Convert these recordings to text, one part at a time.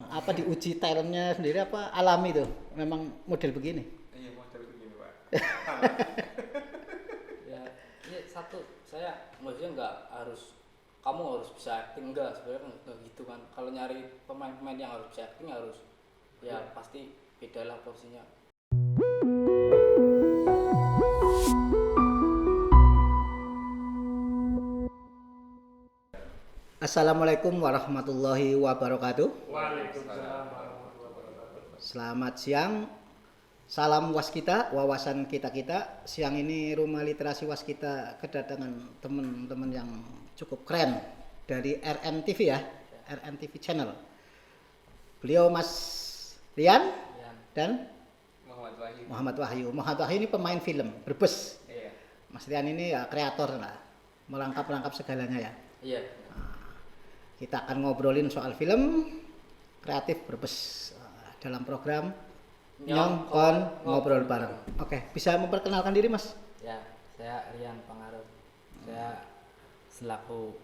apa diuji talentnya sendiri apa alami tuh? Memang model begini. Iya, model begini, Pak. Ya, ini satu saya maksudnya nggak harus kamu harus bisa acting, enggak, sebenarnya nggak gitu kan. Kalau nyari pemain-pemain yang harus bisa acting harus ya pasti beda lah porsinya. Assalamualaikum warahmatullahi wabarakatuh. Waalaikumsalam. Selamat siang. Salam Waskita, wawasan kita-kita. Siang ini Rumah Literasi Waskita kedatangan teman-teman yang cukup keren dari RNTV ya, RNTV Channel. Beliau Mas Rian dan Muhammad Wahyu. Muhammad Wahyu ini pemain film Brebes. Iya. Mas Rian ini ya kreator lah, merangkap segalanya ya. Iya. Kita akan ngobrolin soal film kreatif Brebes dalam program Nyong Kon Ngobrol Bareng. Oke, bisa memperkenalkan diri Mas? Ya, saya Rian Pangarep. Saya selaku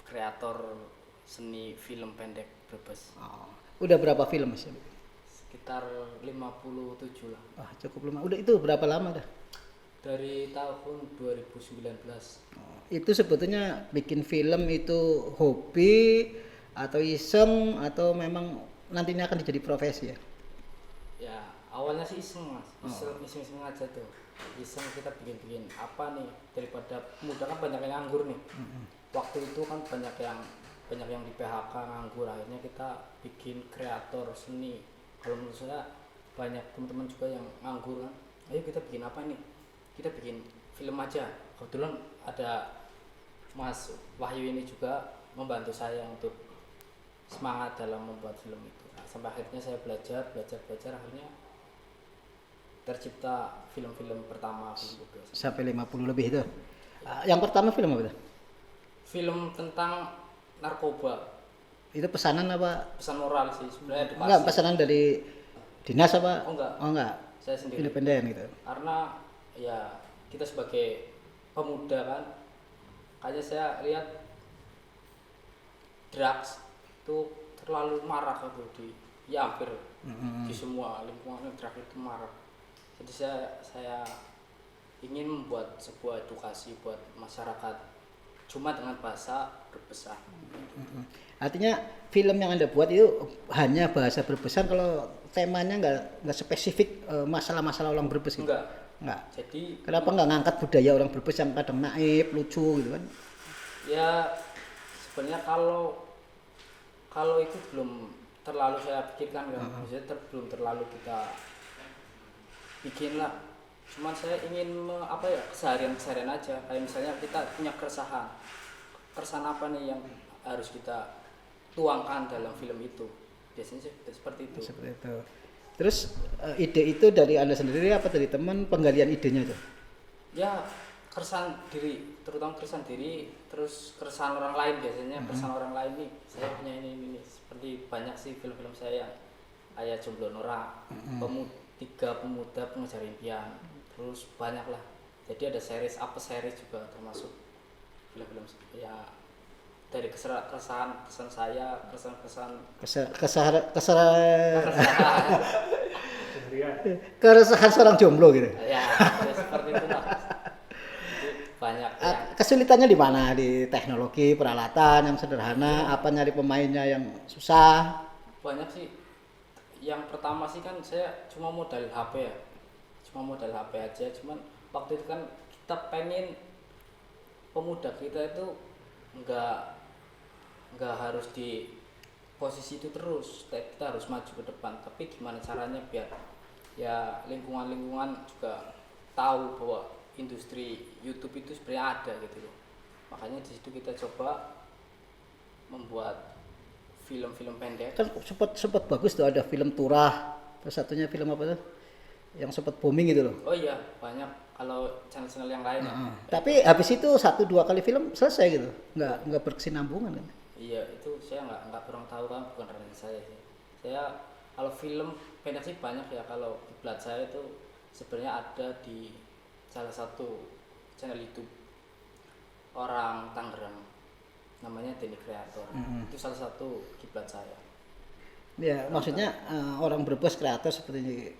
kreator seni film pendek Brebes. Oh, udah berapa film Mas? Sekitar 57 lah. Wah, cukup lama. Udah itu berapa lama dah? Dari tahun 2019. Itu sebetulnya bikin film itu hobi atau iseng atau memang nantinya akan jadi profesi ya? Ya, awalnya sih iseng Mas. Iseng aja tuh. Iseng kita bikin apa nih, daripada muda kan banyak yang nganggur nih. Waktu itu kan banyak yang di PHK nganggur, akhirnya kita bikin kreator seni. Kalau menurut saya banyak teman-teman juga yang nganggur kan. Ayo kita bikin apa nih? Kita bikin film aja. Kebetulan ada Mas Wahyu ini juga membantu saya untuk semangat dalam membuat film itu. Nah, sampai akhirnya saya belajar akhirnya tercipta film-film pertama film Brebes. Sampai 50 lebih itu. Yang pertama film apa itu? Film tentang narkoba. Itu pesanan apa? Pesan moral sih sebenarnya, edukasi. Enggak, pesanan dari dinas apa? Oh enggak. Oh enggak. Saya sendiri. Independen gitu. Karena ya kita sebagai pemuda kan, kayaknya saya lihat drugs itu terlalu marak di hampir di semua lingkungan drugs itu marak. Jadi saya ingin membuat sebuah edukasi buat masyarakat, cuma dengan bahasa Berbesan. Artinya film yang Anda buat itu hanya bahasa Berbesan, kalau temanya nggak spesifik masalah-masalah orang Brebes gitu? Enggak. Jadi Kenapa nggak ngangkat budaya orang Brebes yang kadang naif, lucu gitu kan? ya sebenarnya kalau itu belum terlalu saya pikirkan kan, maksudnya belum terlalu kita bikin lah. Cuman saya ingin keseharian aja, kayak misalnya kita punya keresahan apa nih yang harus kita tuangkan dalam film itu, biasanya sih seperti itu. Seperti itu. Terus ide itu dari Anda sendiri apa dari teman, penggalian idenya itu? Ya keresahan diri, terutama keresahan diri, terus keresahan orang lain biasanya. Keresahan orang lain nih, saya punya ini seperti banyak sih film-film saya kayak Jomblo Nora, tiga pemuda pengejar impian, terus banyak lah. Jadi ada series juga termasuk film-film ya, dari keresahan saya, keresahan seorang jomblo gitu. ya seperti itu lah. Banyak yang Kesulitannya di mana? Di teknologi, peralatan yang sederhana, apa nyari pemainnya yang susah? banyak sih. Yang pertama sih kan saya cuma modal HP aja, cuman waktu itu kan kita pengen pemuda kita itu nggak harus di posisi itu terus, kita harus maju ke depan. Tapi gimana caranya biar ya lingkungan juga tahu bahwa industri YouTube itu sebenarnya ada gitu loh. Makanya di situ kita coba membuat film-film pendek. Kan sempat bagus tuh, ada film Turah, terus satunya film apa tuh yang sempat booming gitu loh. Oh iya, banyak kalau channel-channel yang lain ya. Tapi habis itu 1-2 kali film selesai gitu, nggak berkesinambungan kan? Iya, itu saya nggak kurang tahu kan, bukan ranah saya sih. Saya kalau film pendek sih banyak ya. Kalau kiblat saya itu sebenarnya ada di salah satu channel YouTube orang Tangerang, namanya Denny Creator. Itu salah satu kiblat saya. Ya, maksudnya orang Brebes kreator seperti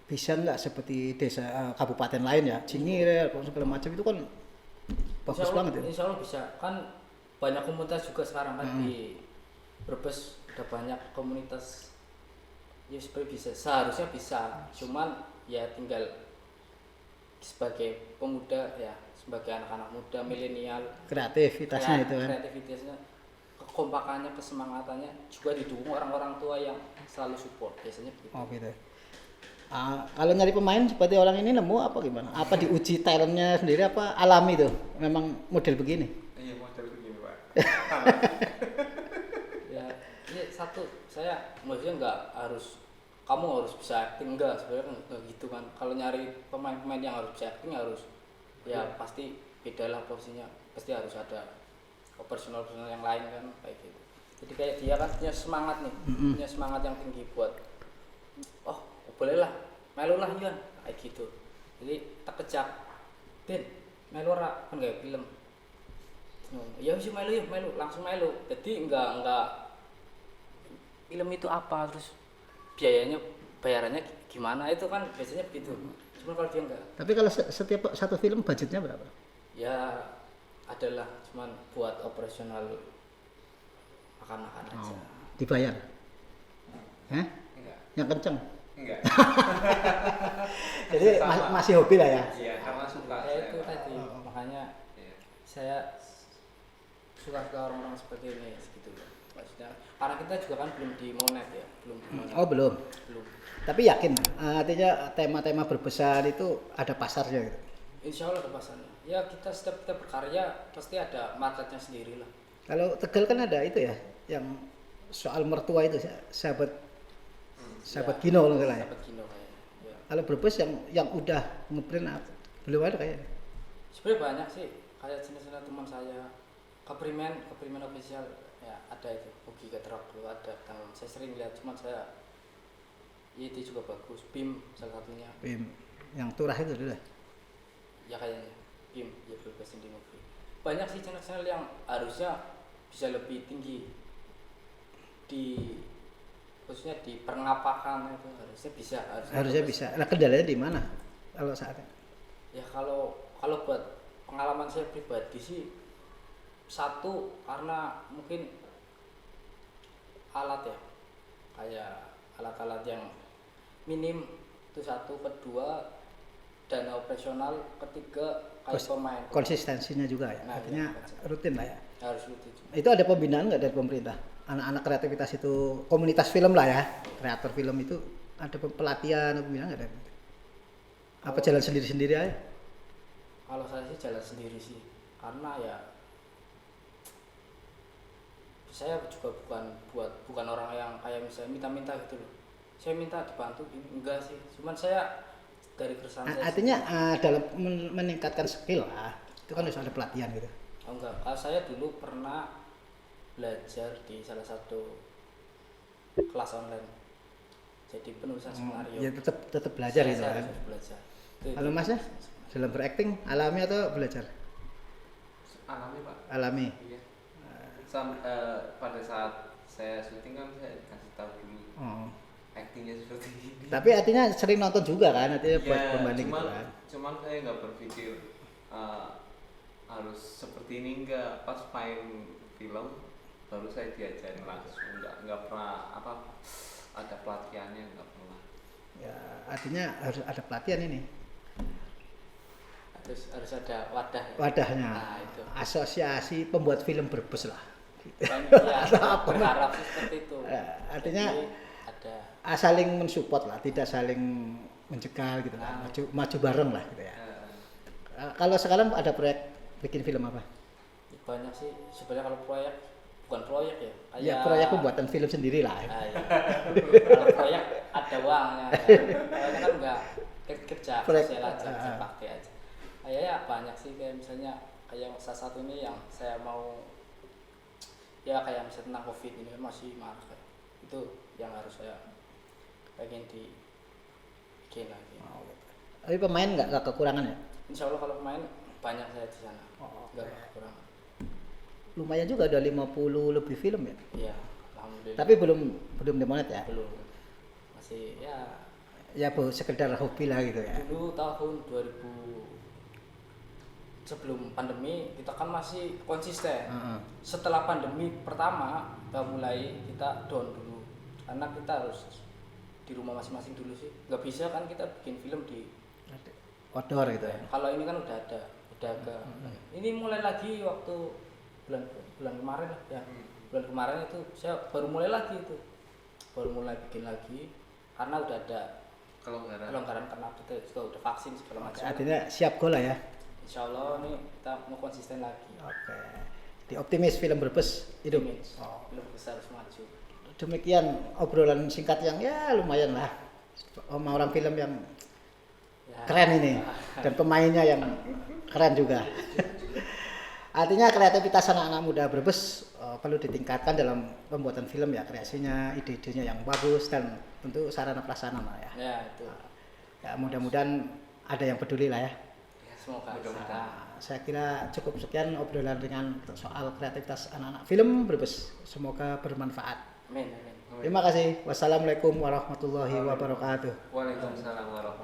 bisa nggak seperti desa kabupaten lain ya, Cinire, segala macam itu kan bagus banget ya. Insya Allah bisa, kan banyak komunitas juga sekarang kan di Brebes udah banyak komunitas. Ya sebenarnya bisa, seharusnya bisa, cuman ya tinggal sebagai pemuda ya, sebagai anak-anak muda milenial Kreativitasnya itu kan. kreativitasnya, kekompakannya, kesemangatannya juga didukung orang-orang tua yang selalu support biasanya begitu. Oh gitu. Kalau nyari pemain seperti orang ini nemu apa gimana? Apa diuji talentnya sendiri apa alami tuh? Memang model begini? Iya model begini Pak. Ya ini satu, saya maksudnya nggak harus kamu harus bisa acting, enggak, sebenarnya nggak gitu kan. Kalau nyari pemain-pemain yang harus bisa acting harus ya pasti beda lah posisinya, pasti harus ada personal yang lain kan kayak gitu. Jadi kayak dia kan punya semangat nih, punya semangat yang tinggi buat boleh lah, melu lah Ian, kayak gitu. Jadi tak kejak, Den, melu ora kan kayak film. Ya sih melu ya, melu langsung melu. Jadi enggak film itu apa, terus biayanya bayarannya gimana, itu kan biasanya begitu. Cuma kalau dia enggak. Tapi kalau setiap satu film budgetnya berapa? Ya adalah cuman buat operasional makan-makan aja. Dibayar? Hah? Enggak. Yang kenceng? Enggak. Jadi masih hobi lah ya? Iya karena suka. Ya itu tadi, Pak. makanya Iya. saya suka ke orang-orang seperti ini gitu loh. Maksudnya karena kita juga kan belum di Monet ya, belum di Monet. Oh belum. Belum. Tapi yakin, artinya tema-tema berbesar itu ada pasarnya gitu. Insya Allah ada pasarnya. Ya setiap kita berkarya pasti ada marketnya sendiri lah. Kalau Tegal kan ada itu ya, yang soal mertua itu sahabat Gino kalau nggak salah ya. Sahabat Gino kayaknya. Ya. Kalau Brebes yang udah ngeprint belum ada kayaknya. Sebenarnya banyak sih, kayak jenis-jenis teman saya. Keprimen official ya ada itu. Ugi Ketrok dulu ada. Saya sering lihat, cuman saya itu juga bagus. BIM salah satunya. BIM yang turah itu dulu. Ya kayaknya BIM ya Brebes Indie Movie. Banyak sih channel-channel yang harusnya bisa lebih tinggi khususnya di pernapakan itu harusnya bisa. Nah kendalanya di mana kalau saatnya? Ya kalau buat pengalaman saya pribadi sih, satu karena mungkin alat ya, kayak alat-alat yang minim itu satu, kedua dana operasional, ketiga kayak pemain konsistensinya juga ya, Nah, artinya iya, rutin lah ya. harus rutin. Itu ada pembinaan nggak dari pemerintah? Anak-anak kreativitas itu komunitas film lah ya, kreator film itu ada pelatihan atau pembinaan nggak dari pemerintah? Apa jalan sendiri-sendiri aja? Kalau saya sih jalan sendiri sih, karena ya saya juga bukan orang yang kayak misalnya minta-minta gitu loh. Saya minta dibantu ini enggak sih, cuman saya dari keresahan saya Artinya dalam meningkatkan skill lah, itu kan harus ada pelatihan gitu. Oh enggak, kalau saya dulu pernah belajar di salah satu kelas online. Jadi penulisan skenario. Ya tetap belajar gitu Saya kan. harus belajar. Kalau Masnya dalam berakting alami atau belajar? Alami Pak. Alami. Iya. Pada saat saya syuting kan saya dikasih tahu dulu Oh. actingnya seperti ini. Tapi artinya sering nonton juga kan, artinya buat Ya, pembanding gitu cuman, kan. cuman saya nggak berpikir harus seperti ini, nggak. Pas main film baru saya diajarin langsung, nggak pernah ada pelatihannya, nggak pernah. Ya, artinya harus ada pelatihan ini. Harus ada wadah. Ya? Wadahnya. Nah, itu. Asosiasi pembuat film Brebes lah. Dan ya, berharap sih seperti itu. Artinya jadi, ada saling mensupport lah, tidak saling mencekal gitu kan. Maju bareng lah gitu ya. Kalau sekarang ada proyek bikin film apa? banyak sih sebenarnya. Kalau bukan proyek ya, kayak Ya proyek pembuatan film sendiri lah. iya. Kalau proyek ada uangnya, proyek kan enggak kerja sosial aja, bisa pakai aja. Kayak ya banyak sih, kayak misalnya kayak salah satu ini yang saya mau ya kayak misalnya tentang COVID ini kan masih marak, itu yang harus saya pengen bikin lagi. Tapi pemain nggak kekurangan ya? Insya Allah kalau pemain banyak saya di sana, nggak kekurangan. Lumayan juga ada 50 lebih film ya? Iya, alhamdulillah. alhamdulillah. Tapi belum demonet ya. Belum, masih ya Ya Bu, sekedar hobi lah gitu ya. dulu tahun 2000 sebelum pandemi kita kan masih konsisten. Heeh. Setelah pandemi pertama kita mulai kita down dulu karena kita harus di rumah masing-masing dulu sih. Nggak bisa kan kita bikin film di Outdoor gitu ya. kalau ini kan udah ada ini mulai lagi waktu bulan kemarin lah ya. Bulan kemarin itu saya baru mulai lagi itu. Baru mulai bikin lagi karena udah ada kelonggaran karena kita juga udah vaksin segala macam. Artinya siap go lah ya. Insya Allah nih kita mau konsisten lagi. Oke. Jadi optimis film Brebes hidup. Image. Oh. Belum besar harus maju. Demikian obrolan singkat yang ya lumayan lah. Sama orang film yang Ya. keren ini dan pemainnya yang keren juga. Artinya kreativitas anak-anak muda Brebes perlu ditingkatkan dalam pembuatan film ya, kreasinya, ide-idenya yang bagus dan tentu sarana prasarana ya. Ya itu. Ya mudah-mudahan ada yang peduli lah ya. Ya semoga. Mudah-mudahan. Saya kira cukup sekian obrolan ringan soal kreativitas anak-anak film Brebes. Semoga bermanfaat. Amin. Terima kasih. Wassalamualaikum warahmatullahi wabarakatuh. Waalaikumsalam warahmatullahi